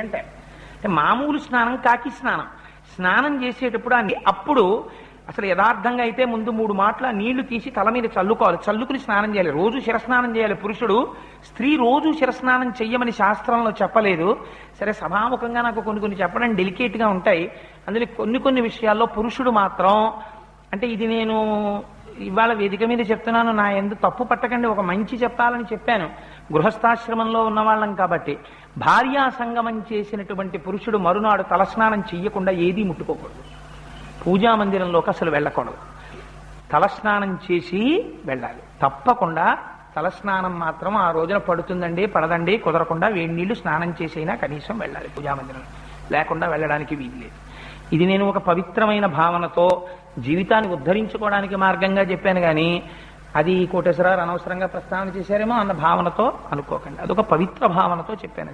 అంటే మామూలు స్నానం కాకి స్నానం. స్నానం చేసేటప్పుడు అప్పుడు అసలు యథార్థంగా అయితే ముందు 3 మాటల నీళ్లు తీసి తల మీద చల్లుకోవాలి, చల్లుకుని స్నానం చేయాలి. రోజు శిరస్నానం చేయాలి పురుషుడు. స్త్రీ రోజు శిరస్నానం చెయ్యమని శాస్త్రంలో చెప్పలేదు. సరే, సభాముఖంగా నాకు కొన్ని చెప్పడం డెలికేట్గా ఉంటాయి. అందులో కొన్ని విషయాల్లో పురుషుడు మాత్రం, అంటే ఇది నేను ఇవాళ వేదిక మీద చెప్తున్నాను, నా ఎందుకు తప్పు పట్టకండి, ఒక మంచి చెప్పాలని చెప్పాను. గృహస్థాశ్రమంలో ఉన్నవాళ్ళం కాబట్టి భార్యా సంగమం చేసినటువంటి పురుషుడు మరునాడు తలస్నానం చెయ్యకుండా ఏదీ ముట్టుకోకూడదు, పూజా మందిరంలోకి అసలు వెళ్ళకూడదు. తలస్నానం చేసి వెళ్ళాలి తప్పకుండా. తలస్నానం మాత్రం ఆ రోజున పడుతుందండి పడదండి కుదరకుండా వేడి నీళ్లు స్నానం చేసైనా కనీసం వెళ్ళాలి పూజా మందిరంలో, లేకుండా వెళ్ళడానికి వీలు లేదు. ఇది నేను ఒక పవిత్రమైన భావనతో జీవితాన్ని ఉద్ధరించుకోవడానికి మార్గంగా చెప్పాను, కానీ అది కోటేశ్వరరావు అనవసరంగా ప్రస్తావన చేశారేమో అన్న భావనతో అనుకోకండి. అదొక పవిత్ర భావనతో చెప్పాను.